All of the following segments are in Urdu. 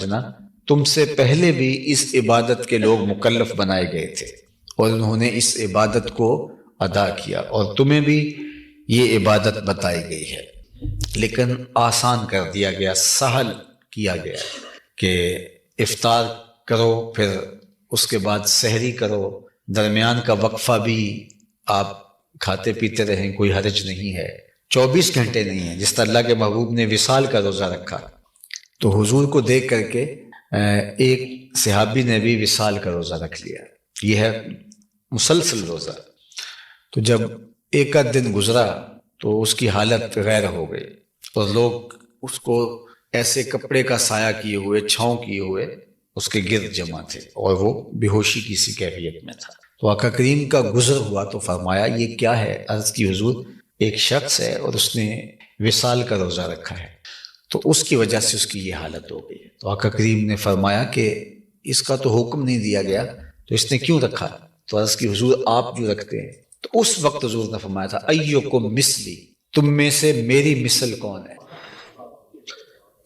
سمجھنا تم سے پہلے بھی اس عبادت کے لوگ مکلف بنائے گئے تھے اور انہوں نے اس عبادت کو ادا کیا، اور تمہیں بھی یہ عبادت بتائی گئی ہے، لیکن آسان کر دیا گیا، سہل کیا گیا کہ افطار کرو، پھر اس کے بعد سحری کرو، درمیان کا وقفہ بھی آپ کھاتے پیتے رہیں، کوئی حرج نہیں ہے، 24 گھنٹے نہیں ہیں۔ جس طرح اللہ کے محبوب نے وصال کا روزہ رکھا تو حضور کو دیکھ کر کے ایک صحابی نے بھی وصال کا روزہ رکھ لیا، یہ ہے مسلسل روزہ۔ تو جب ایک آدھ دن گزرا تو اس کی حالت غیر ہو گئی، اور لوگ اس کو ایسے کپڑے کا سایہ کیے ہوئے، چھاؤں کیے ہوئے اس کے گرد جمع تھے، اور وہ بے ہوشی کی سی کیفیت میں تھا۔ تو آقا کریم کا گزر ہوا تو فرمایا یہ کیا ہے؟ عرض کی حضور ایک شخص ہے اور اس نے وصال کا روزہ رکھا ہے، تو اس کی وجہ سے اس کی یہ حالت ہو گئی۔ تو آقا کریم نے فرمایا کہ اس کا تو حکم نہیں دیا گیا تو اس نے کیوں رکھا؟ تو عرض کی حضور آپ جو رکھتے ہیں۔ تو اس وقت حضور نے فرمایا تھا ایکم مثلی، تم میں سے میری مثل کون ہے؟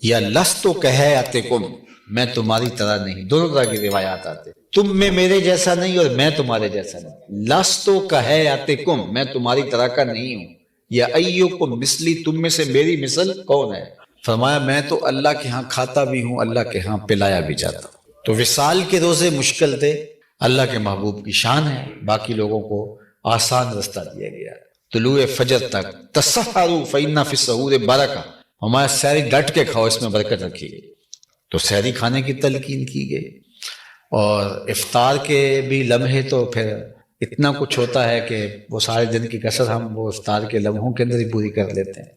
یا لستو کہیاتکم، میں تمہاری طرح نہیں، دونوں طرح کی روایات آتے، تم میں میرے جیسا نہیں اور میں تمہارے جیسا نہیں، لستو کہیاتکم، میں تمہاری طرح کا نہیں ہوں، یا ایکم مثلی، تم میں سے میری مثل کون ہے؟ فرمایا میں تو اللہ کے ہاں کھاتا بھی ہوں، اللہ کے ہاں پلایا بھی جاتا ہوں۔ تو وصال کے روزے مشکل تھے، اللہ کے محبوب کی شان ہے، باقی لوگوں کو آسان رستہ دیا گیا۔ طلوع فجر تک تسحروا فإن فی السحور برکہ، ہمارا سحری ڈٹ کے کھاؤ، اس میں برکت رکھی گئی۔ تو سحری کھانے کی تلقین کی گئی، اور افطار کے بھی لمحے تو پھر اتنا کچھ ہوتا ہے کہ وہ سارے دن کی کسر ہم وہ افطار کے لمحوں کے اندر ہی پوری کر لیتے ہیں۔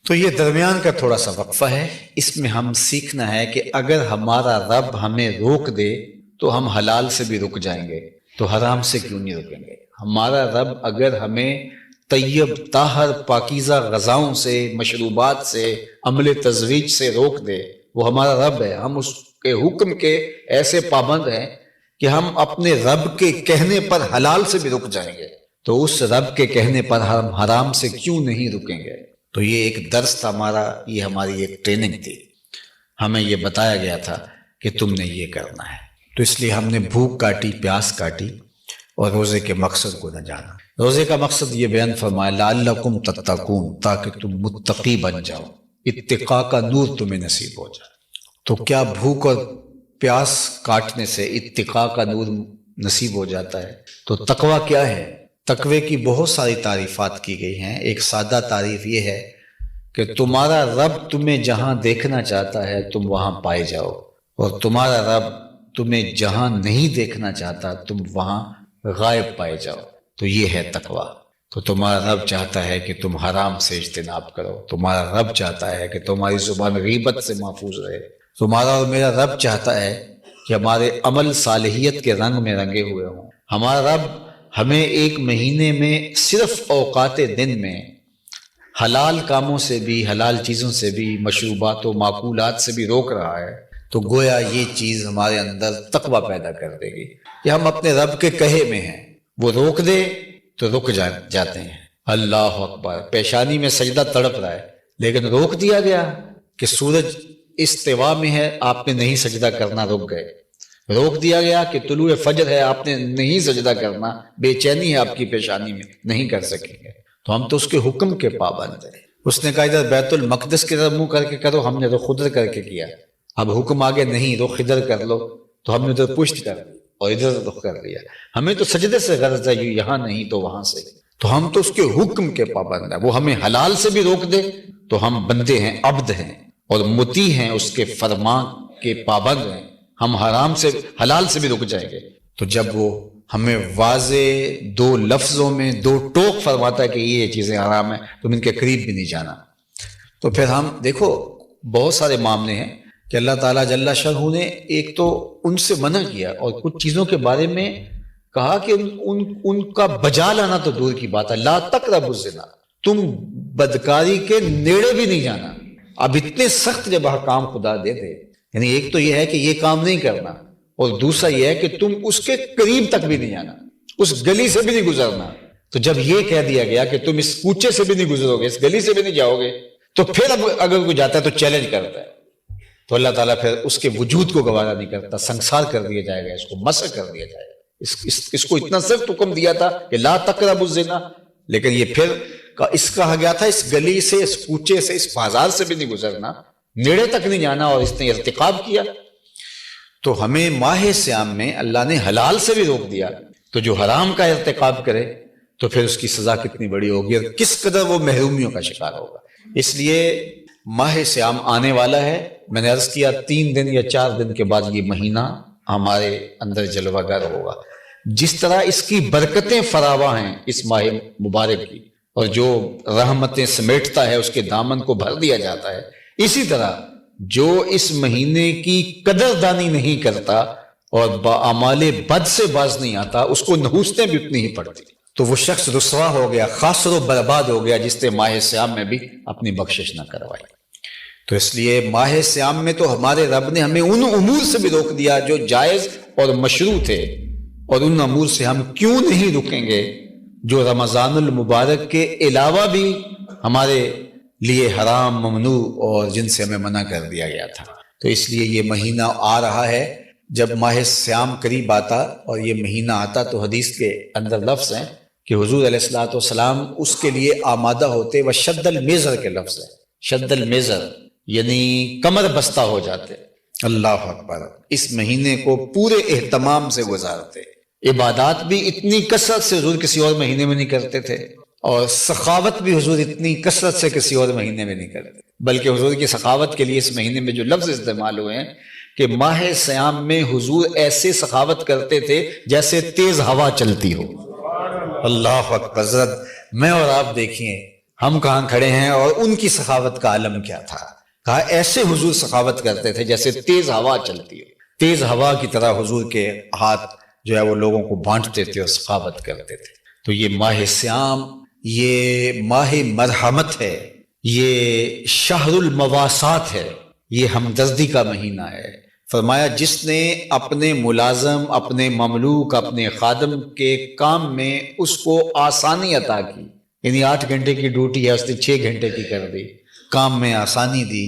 تو یہ درمیان کا تھوڑا سا وقفہ ہے، اس میں ہم سیکھنا ہے کہ اگر ہمارا رب ہمیں روک دے تو ہم حلال سے بھی رک جائیں گے، تو حرام سے کیوں نہیں رکیں گے؟ ہمارا رب اگر ہمیں طیب طاہر پاکیزہ غذاؤں سے، مشروبات سے، عمل تزویج سے روک دے، وہ ہمارا رب ہے، ہم اس کے حکم کے ایسے پابند ہیں کہ ہم اپنے رب کے کہنے پر حلال سے بھی رک جائیں گے، تو اس رب کے کہنے پر ہم حرام سے کیوں نہیں رکیں گے؟ تو یہ ایک درس تھا ہمارا، یہ ہماری ایک ٹریننگ تھی، ہمیں یہ بتایا گیا تھا کہ تم نے یہ کرنا ہے۔ تو اس لیے ہم نے بھوک کاٹی، پیاس کاٹی، اور روزے کے مقصد کو نہ جانا۔ روزے کا مقصد یہ بیان فرمایا لعلکم تتقون، تاکہ تم متقی بن جاؤ، اتقاء کا نور تمہیں نصیب ہو جائے۔ تو کیا بھوک اور پیاس کاٹنے سے اتقاء کا نور نصیب ہو جاتا ہے؟ تو تقوی کیا ہے؟ تقوی کی بہت ساری تعریفات کی گئی ہیں۔ ایک سادہ تعریف یہ ہے کہ تمہارا رب تمہیں جہاں دیکھنا چاہتا ہے تم وہاں پائے جاؤ، اور تمہارا رب تمہیں جہاں نہیں دیکھنا چاہتا تم وہاں غائب پائے جاؤ، تو یہ ہے تقوی۔ تو تمہارا رب چاہتا ہے کہ تم حرام سے اجتناب کرو، تمہارا رب چاہتا ہے کہ تمہاری زبان غیبت سے محفوظ رہے، تمہارا اور میرا رب چاہتا ہے کہ ہمارے عمل صالحیت کے رنگ میں رنگے ہوئے ہوں۔ ہمارا رب ہمیں ایک مہینے میں صرف اوقات دن میں حلال کاموں سے بھی، حلال چیزوں سے بھی، مشروبات و معقولات سے بھی روک رہا ہے، تو گویا یہ چیز ہمارے اندر تقوی پیدا کر دے گی کہ ہم اپنے رب کے کہے میں ہیں، وہ روک دے تو رک جاتے ہیں۔ اللہ اکبر، پیشانی میں سجدہ تڑپ رہا ہے لیکن روک دیا گیا کہ سورج استوا میں ہے، آپ نے نہیں سجدہ کرنا، رک گئے۔ روک دیا گیا کہ طلوع فجر ہے، آپ نے نہیں سجدہ کرنا، بے چینی ہے آپ کی پیشانی میں، نہیں کر سکیں گے۔ تو ہم تو اس کے حکم کے پابند ہیں۔ اس نے کہا ادھر بیت المقدس کی طرف منہ کر کے کرو، ہم نے رخ ادھر کر کے کیا۔ اب حکم آگے نہیں، رخ ادھر کر لو، تو ہم نے ادھر پشت کر دی اور ادھر رخ کر لیا۔ ہمیں تو سجدے سے غرض ہے، یہاں نہیں تو وہاں سے، تو ہم تو اس کے حکم کے پابند ہیں۔ وہ ہمیں حلال سے بھی روک دے تو ہم بندے ہیں، عبد ہیں، اور مطیع ہیں، اس کے فرمان کے پابند ہیں، ہم حرام سے، حلال سے بھی رک جائیں گے۔ تو جب وہ ہمیں واضح دو لفظوں میں دو ٹوک فرماتا ہے کہ یہ چیزیں حرام ہیں، تم ان کے قریب بھی نہیں جانا، تو پھر ہم دیکھو بہت سارے معاملے ہیں کہ اللہ تعالیٰ جل شانہ نے ایک تو ان سے منع کیا، اور کچھ چیزوں کے بارے میں کہا کہ ان کا بجا لانا تو دور کی بات ہے، لا تقربوا الزنا، تم بدکاری کے نیڑے بھی نہیں جانا۔ اب اتنے سخت جب احکام خدا دے دے، یعنی ایک تو یہ ہے کہ یہ کام نہیں کرنا، اور دوسرا یہ ہے کہ تم اس کے قریب تک بھی نہیں جانا، اس گلی سے بھی نہیں گزرنا۔ تو جب یہ کہہ دیا گیا کہ تم اس کوچے سے بھی نہیں گزرو گے، اس گلی سے بھی نہیں جاؤ گے، تو پھر اب اگر کوئی جاتا ہے تو چیلنج کرتا ہے تو اللہ تعالیٰ پھر اس کے وجود کو گوارا نہیں کرتا، سنسار کر دیا جائے گا، اس کو مسح کر دیا جائے گا۔ اس کو اتنا صرف حکم دیا تھا کہ لا تقربوا الزنا، لیکن یہ پھر اس کہا گیا تھا اس گلی سے، اس کوچے سے، اس بازار سے بھی نہیں گزرنا، نیڑے تک نہیں جانا، اور اس نے ارتکاب کیا۔ تو ہمیں ماہ صیام میں اللہ نے حلال سے بھی روک دیا، تو جو حرام کا ارتکاب کرے تو پھر اس کی سزا کتنی بڑی ہوگی اور کس قدر وہ محرومیوں کا شکار ہوگا۔ اس لیے ماہ صیام آنے والا ہے، میں نے عرض کیا 3 دن یا 4 دن کے بعد یہ مہینہ ہمارے اندر جلوہ گر ہوگا۔ جس طرح اس کی برکتیں فراواں ہیں اس ماہ مبارک کی، اور جو رحمتیں سمیٹتا ہے اس کے دامن کو بھر دیا جاتا ہے، اسی طرح جو اس مہینے کی قدردانی نہیں کرتا اور باعمال بد سے باز نہیں آتا، اس کو نحوستیں بھی اتنی ہی پڑتی، تو وہ شخص رسوا ہو گیا، خاسر و برباد ہو گیا، جس نے ماہ صیام میں بھی اپنی بخشش نہ کروائی۔ تو اس لیے ماہ صیام میں تو ہمارے رب نے ہمیں ان امور سے بھی روک دیا جو جائز اور مشروع تھے، اور ان امور سے ہم کیوں نہیں رکیں گے جو رمضان المبارک کے علاوہ بھی ہمارے لیے حرام، ممنوع اور جن سے ہمیں منع کر دیا گیا تھا۔ تو اس لیے یہ مہینہ آ رہا ہے، جب ماہ صیام قریب آتا اور یہ مہینہ آتا تو حدیث کے اندر لفظ ہیں کہ حضور علیہ الصلوۃ والسلام اس کے لیے آمادہ ہوتے، وہ شد المیزر کے لفظ ہے، شد المیزر یعنی کمر بستہ ہو جاتے۔ اللہ اکبر، اس مہینے کو پورے اہتمام سے گزارتے، عبادات بھی اتنی کثرت سے حضور کسی اور مہینے میں نہیں کرتے تھے، اور سخاوت بھی حضور اتنی کثرت سے کسی اور مہینے میں نہیں کرتے، بلکہ حضور کی سخاوت کے لیے اس مہینے میں جو لفظ استعمال ہوئے ہیں کہ ماہ صیام میں حضور ایسے سخاوت کرتے تھے جیسے تیز ہوا چلتی ہو۔ اللہ اکبر، ذرا میں اور آپ دیکھیں ہم کہاں کھڑے ہیں اور ان کی سخاوت کا عالم کیا تھا۔ کہا ایسے حضور سخاوت کرتے تھے جیسے تیز ہوا چلتی ہو، تیز ہوا کی طرح حضور کے ہاتھ جو ہے وہ لوگوں کو بانٹتے تھے اور سخاوت کرتے تھے۔ تو یہ ماہ صیام، یہ ماہ مرحمت ہے، یہ شہر المواسات ہے، یہ ہمدردی کا مہینہ ہے۔ فرمایا جس نے اپنے ملازم، اپنے مملوک، اپنے خادم کے کام میں اس کو آسانی عطا کی، یعنی 8 گھنٹے کی ڈیوٹی ہے اس نے 6 گھنٹے کی کر دی، کام میں آسانی دی،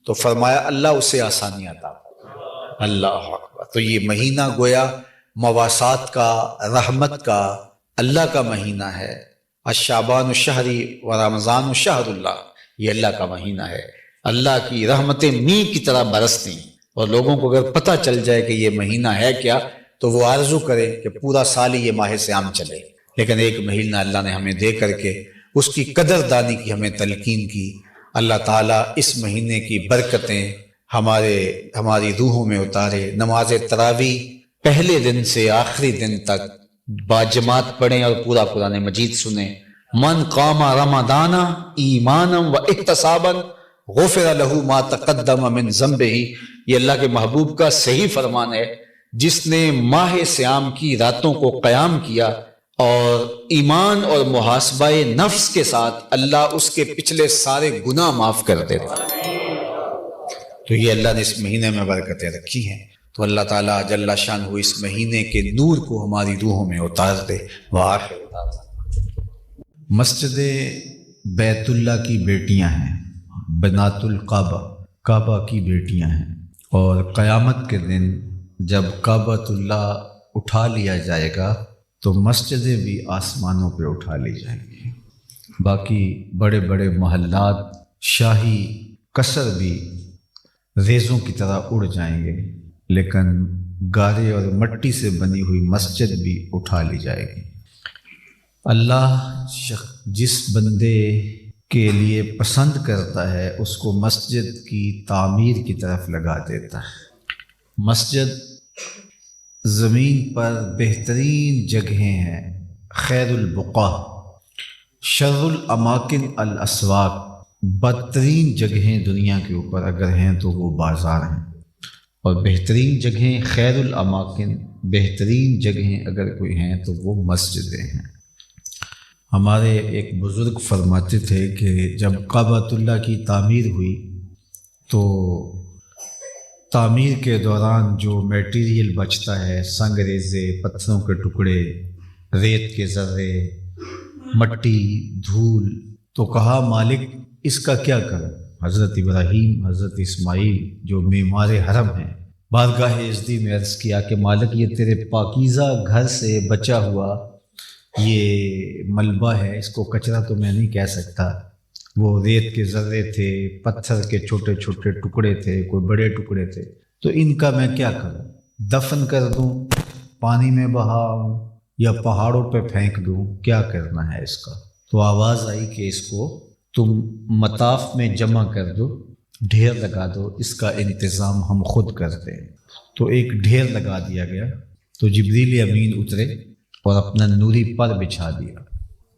تو فرمایا اللہ اسے آسانی عطا کرے۔ اللہ اکبر، تو یہ مہینہ گویا مواسات کا، رحمت کا، اللہ کا مہینہ ہے۔ الشعبان الشہری و رمضان الشہر اللہ، یہ اللہ کا مہینہ ہے۔ اللہ کی رحمتیں می کی طرح برستی، اور لوگوں کو اگر پتہ چل جائے کہ یہ مہینہ ہے کیا تو وہ آرزو کرے کہ پورا سال ہی یہ ماہ صیام چلے، لیکن ایک مہینہ اللہ نے ہمیں دے کر کے اس کی قدردانی کی ہمیں تلقین کی۔ اللہ تعالیٰ اس مہینے کی برکتیں ہماری روحوں میں اتارے۔ نماز تراویح پہلے دن سے آخری دن تک باجماعت پڑھیں اور پورا قرآن مجید سنیں۔ من قام رمضان ایمانا و احتسابا غفر له ما تقدم من ذنبہ، یہ اللہ کے محبوب کا صحیح فرمان ہے۔ جس نے ماہ صیام کی راتوں کو قیام کیا اور ایمان اور محاسبہ نفس کے ساتھ، اللہ اس کے پچھلے سارے گناہ معاف کر دیتا۔ تو یہ اللہ نے اس مہینے میں برکتیں رکھی ہیں، تو اللہ تعالیٰ جل شانہ اس مہینے کے نور کو ہماری روحوں میں اتار دے۔ وآخر مسجد بیت اللہ کی بیٹیاں ہیں، بنات الکعبہ، کعبہ کی بیٹیاں ہیں، اور قیامت کے دن جب کعبۃ اللہ اٹھا لیا جائے گا تو مسجدیں بھی آسمانوں پہ اٹھا لی جائیں گی۔ باقی بڑے بڑے محلات، شاہی قصر بھی ریزوں کی طرح اڑ جائیں گے، لیکن گارے اور مٹی سے بنی ہوئی مسجد بھی اٹھا لی جائے گی۔ اللہ جس بندے کے لیے پسند کرتا ہے اس کو مسجد کی تعمیر کی طرف لگا دیتا ہے۔ مسجد زمین پر بہترین جگہیں ہیں، خیر البقاع، شر الاماکن الاسواق، بدترین جگہیں دنیا کے اوپر اگر ہیں تو وہ بازار ہیں، اور بہترین جگہیں خیر الاماکن، بہترین جگہیں اگر کوئی ہیں تو وہ مسجدیں ہیں۔ ہمارے ایک بزرگ فرماتے تھے کہ جب کعبۃ اللہ کی تعمیر ہوئی تو تعمیر کے دوران جو میٹیریل بچتا ہے، سنگ ریزے، پتھروں کے ٹکڑے، ریت کے ذرے، مٹی، دھول، تو کہا مالک اس کا کیا کریں؟ حضرت ابراہیم، حضرت اسماعیل جو معمار حرم ہیں، بارگاہ عزدی میں عرض کیا کہ مالک یہ تیرے پاکیزہ گھر سے بچا ہوا یہ ملبہ ہے، اس کو کچرا تو میں نہیں کہہ سکتا، وہ ریت کے ذرے تھے، پتھر کے چھوٹے چھوٹے ٹکڑے تھے، کوئی بڑے ٹکڑے تھے، تو ان کا میں کیا کروں؟ دفن کر دوں، پانی میں بہاؤں، یا پہاڑوں پہ پھینک دوں؟ کیا کرنا ہے اس کا؟ تو آواز آئی کہ اس کو تم مطاف میں جمع کر دو، ڈھیر لگا دو، اس کا انتظام ہم خود کرتے ہیں۔ تو ایک ڈھیر لگا دیا گیا، تو جبریل امین اترے اور اپنا نوری پر بچھا دیا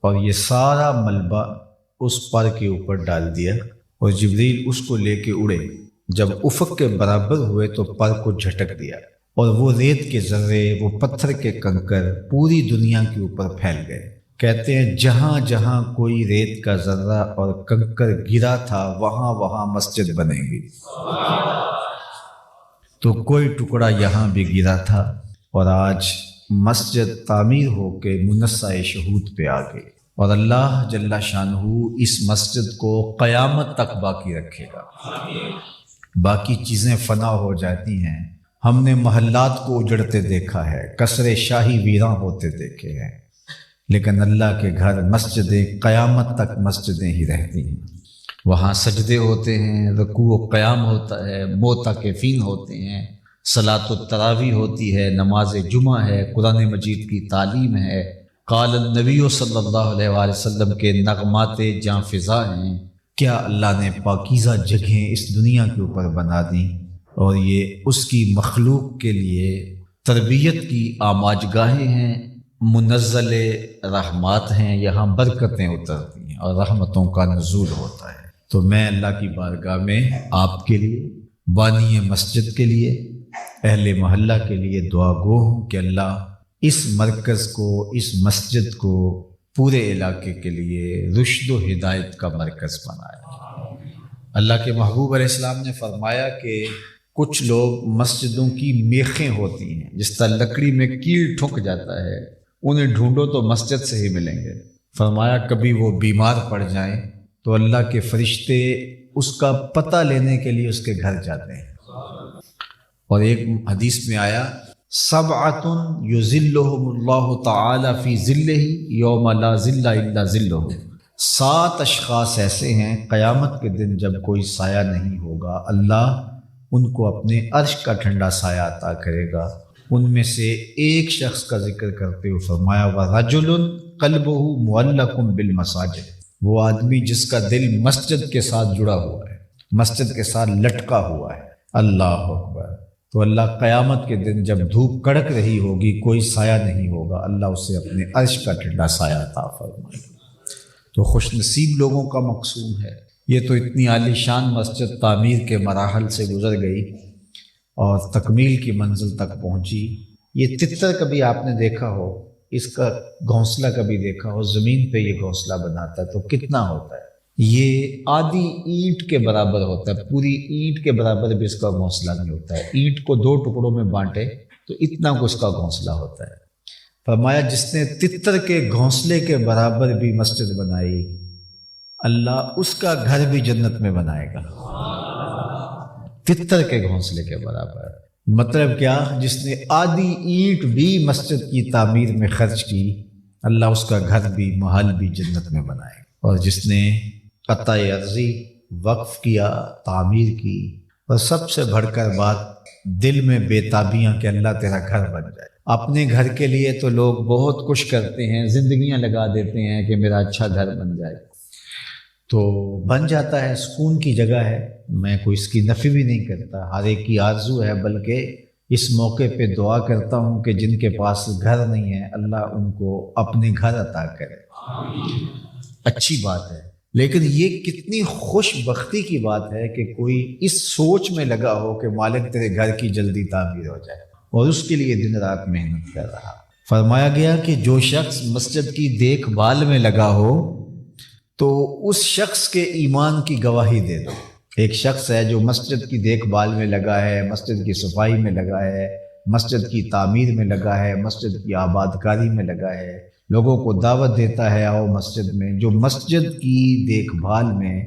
اور یہ سارا ملبہ اس پر کے اوپر ڈال دیا، اور جبریل اس کو لے کے اڑے، جب افق کے برابر ہوئے تو پر کو جھٹک دیا، اور وہ ریت کے ذرے، وہ پتھر کے کنکر پوری دنیا کے اوپر پھیل گئے۔ کہتے ہیں جہاں جہاں کوئی ریت کا ذرہ اور کنکر گرا تھا وہاں وہاں مسجد بنے گی، تو کوئی ٹکڑا یہاں بھی گرا تھا، اور آج مسجد تعمیر ہو کے منصہ شہود پہ آ گئی، اور اللہ جل شانہ اس مسجد کو قیامت تک باقی رکھے گا۔ باقی چیزیں فنا ہو جاتی ہیں، ہم نے محلات کو اجڑتے دیکھا ہے، قصر شاہی ویراں ہوتے دیکھے ہیں، لیکن اللہ کے گھر مسجدیں قیامت تک مسجدیں ہی رہتی ہیں، وہاں سجدے ہوتے ہیں، رکوع و قیام ہوتا ہے، معتکفین ہوتے ہیں، صلاۃ التراویح ہوتی ہے، نماز جمعہ ہے، قرآن مجید کی تعلیم ہے، قال النبی صلی اللہ علیہ وآلہ وسلم کے نغمات جاں فضا ہیں۔ کیا اللہ نے پاکیزہ جگہیں اس دنیا کے اوپر بنا دیں، اور یہ اس کی مخلوق کے لیے تربیت کی آماج گاہیں ہیں، منزل رحمات ہیں، یہاں برکتیں اترتی ہیں اور رحمتوں کا نزول ہوتا ہے۔ تو میں اللہ کی بارگاہ میں آپ کے لیے، بانی مسجد کے لیے، اہل محلہ کے لیے دعا گو ہوں کہ اللہ اس مرکز کو، اس مسجد کو پورے علاقے کے لیے رشد و ہدایت کا مرکز بنائے۔ اللہ کے محبوب علیہ السلام نے فرمایا کہ کچھ لوگ مسجدوں کی میخیں ہوتی ہیں، جس طرح لکڑی میں کیل ٹھک جاتا ہے، انہیں ڈھونڈو تو مسجد سے ہی ملیں گے۔ فرمایا کبھی وہ بیمار پڑ جائیں تو اللہ کے فرشتے اس کا پتہ لینے کے لیے اس کے گھر جاتے ہیں۔ اور ایک حدیث میں آیا سبعۃ یظلھم اللہ تعالی فی ظلہ یوم لا ظل الا ظلہ، 7 اشخاص ایسے ہیں قیامت کے دن جب کوئی سایہ نہیں ہوگا، اللہ ان کو اپنے عرش کا ٹھنڈا سایہ عطا کرے گا۔ ان میں سے ایک شخص کا ذکر کرتے ہوئے فرمایا وَرَجُلٌ قَلْبُهُ مُعَلَّقٌ بِالْمَسَاجِدِ، وہ آدمی جس کا دل مسجد کے ساتھ جڑا ہوا ہے، مسجد کے ساتھ لٹکا ہوا ہے۔ اللہ اکبر۔ تو اللہ قیامت کے دن جب دھوپ کڑک رہی ہوگی، کوئی سایہ نہیں ہوگا، اللہ اسے اپنے عرش کا ٹھنڈا سایہ عطا فرمائے گا۔ تو خوش نصیب لوگوں کا مقصود ہے۔ یہ تو اتنی عالی شان مسجد تعمیر کے مراحل سے گزر گئی اور تکمیل کی منزل تک پہنچی۔ یہ تتر کبھی آپ نے دیکھا ہو، اس کا گھونسلہ کبھی دیکھا ہو، زمین پہ یہ گھونسلہ بناتا ہے تو کتنا ہوتا ہے؟ یہ آدھی اینٹ کے برابر ہوتا ہے، پوری اینٹ کے برابر بھی اس کا گھونسلہ نہیں ہوتا ہے۔ اینٹ کو 2 ٹکڑوں میں بانٹے تو اتنا کو اس کا گھونسلہ ہوتا ہے۔ فرمایا جس نے تتر کے گھونسلے کے برابر بھی مسجد بنائی، اللہ اس کا گھر بھی جنت میں بنائے گا، تتر کے گھونسلے کے برابر۔ مطلب کیا؟ جس نے آدھی اینٹ بھی مسجد کی تعمیر میں خرچ کی، اللہ اس کا گھر بھی، محل بھی جنت میں بنائے گا۔ اور جس نے قطع عرضی وقف کیا، تعمیر کی، اور سب سے بڑھ کر بات دل میں بے تابیاں کہ اللہ تیرا گھر بن جائے۔ اپنے گھر کے لیے تو لوگ بہت کچھ کرتے ہیں، زندگیاں لگا دیتے ہیں کہ میرا اچھا گھر بن جائے، تو بن جاتا ہے، سکون کی جگہ ہے، میں کوئی اس کی نفی بھی نہیں کرتا، ہر ایک کی آرزو ہے، بلکہ اس موقع پہ دعا کرتا ہوں کہ جن کے پاس گھر نہیں ہے اللہ ان کو اپنے گھر عطا کرے۔ اچھی بات ہے، لیکن یہ کتنی خوش بختی کی بات ہے کہ کوئی اس سوچ میں لگا ہو کہ مالک تیرے گھر کی جلدی تعمیر ہو جائے، اور اس کے لیے دن رات محنت کر رہا۔ فرمایا گیا کہ جو شخص مسجد کی دیکھ بھال میں لگا ہو تو اس شخص کے ایمان کی گواہی دے دو۔ ایک شخص ہے جو مسجد کی دیکھ بھال میں لگا ہے، مسجد کی صفائی میں لگا ہے، مسجد کی تعمیر میں لگا ہے، مسجد کی آباد کاری میں لگا ہے، لوگوں کو دعوت دیتا ہے آؤ مسجد میں، جو مسجد کی دیکھ بھال میں،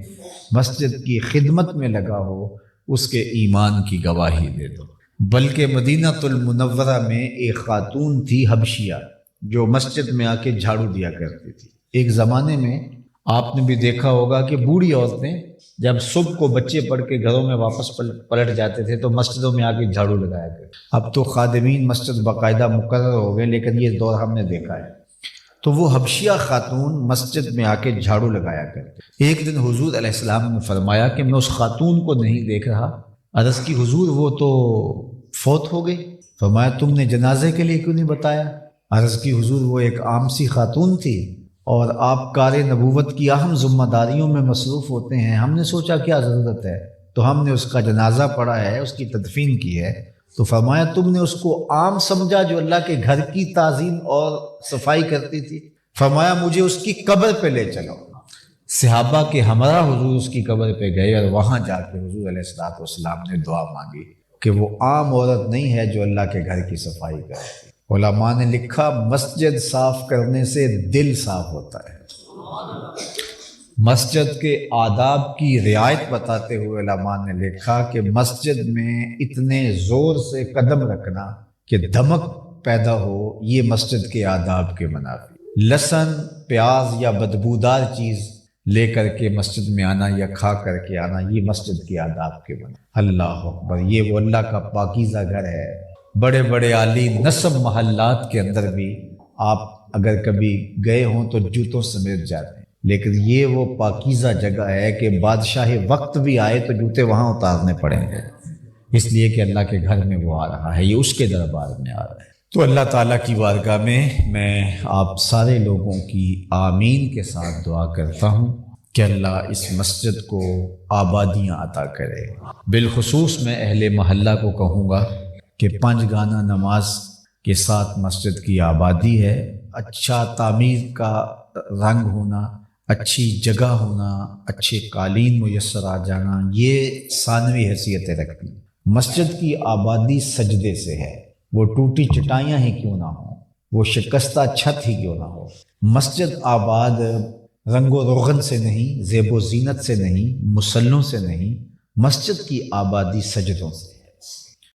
مسجد کی خدمت میں لگا ہو، اس کے ایمان کی گواہی دے دو۔ بلکہ مدینہ المنورہ میں ایک خاتون تھی حبشیہ، جو مسجد میں آ کے جھاڑو دیا کرتی تھی۔ ایک زمانے میں آپ نے بھی دیکھا ہوگا کہ بوڑھی عورتیں جب صبح کو بچے پڑھ کے گھروں میں واپس پلٹ جاتے تھے تو مسجدوں میں آ کے جھاڑو لگایا کرتے۔ اب تو خادمین مسجد باقاعدہ مقرر ہو گئے، لیکن یہ دور ہم نے دیکھا ہے۔ تو وہ حبشیہ خاتون مسجد میں آ کے جھاڑو لگایا کرتے۔ ایک دن حضور علیہ السلام نے فرمایا کہ میں اس خاتون کو نہیں دیکھ رہا۔ عرض کی حضور وہ تو فوت ہو گئی۔ فرمایا تم نے جنازے کے لیے کیوں نہیں بتایا؟ عرض کی حضور وہ ایک عام سی خاتون تھی اور آپ کار نبوت کی اہم ذمہ داریوں میں مصروف ہوتے ہیں، ہم نے سوچا کیا ضرورت ہے، تو ہم نے اس کا جنازہ پڑھا ہے، اس کی تدفین کی ہے۔ تو فرمایا تم نے اس کو عام سمجھا جو اللہ کے گھر کی تعظیم اور صفائی کرتی تھی؟ فرمایا مجھے اس کی قبر پہ لے چلو۔ صحابہ کے ہمراہ حضور اس کی قبر پہ گئے اور وہاں جا کے حضور علیہ السلام نے دعا مانگی کہ وہ عام عورت نہیں ہے جو اللہ کے گھر کی صفائی کرتی۔ علماء نے لکھا مسجد صاف کرنے سے دل صاف ہوتا ہے۔ مسجد کے آداب کی رعایت بتاتے ہوئے علماء نے لکھا کہ مسجد میں اتنے زور سے قدم رکھنا کہ دھمک پیدا ہو، یہ مسجد کے آداب کے منافی۔ لہسن، پیاز یا بدبودار چیز لے کر کے مسجد میں آنا یا کھا کر کے آنا، یہ مسجد کے آداب کے منافی۔ اللہ اکبر، یہ وہ اللہ کا پاکیزہ گھر ہے۔ بڑے بڑے عالی نسب محلات کے اندر بھی آپ اگر کبھی گئے ہوں تو جوتوں سمیت جاتے ہیں، لیکن یہ وہ پاکیزہ جگہ ہے کہ بادشاہ وقت بھی آئے تو جوتے وہاں اتارنے پڑیں گے، اس لیے کہ اللہ کے گھر میں وہ آ رہا ہے، یہ اس کے دربار میں آ رہا ہے۔ تو اللہ تعالیٰ کی بارگاہ میں آپ سارے لوگوں کی آمین کے ساتھ دعا کرتا ہوں کہ اللہ اس مسجد کو آبادیاں عطا کرے۔ بالخصوص میں اہل محلہ کو کہوں گا کہ 5 گانا نماز کے ساتھ مسجد کی آبادی ہے، اچھا تعمیر کا رنگ ہونا، اچھی جگہ ہونا، اچھے قالین میسر آ جانا، یہ ثانوی حیثیتیں رکھتی ہیں۔ مسجد کی آبادی سجدے سے ہے، وہ ٹوٹی چٹائیاں ہی کیوں نہ ہوں، وہ شکستہ چھت ہی کیوں نہ ہو۔ مسجد آباد رنگ و روغن سے نہیں، زیب و زینت سے نہیں، مسلوں سے نہیں، مسجد کی آبادی سجدوں سے۔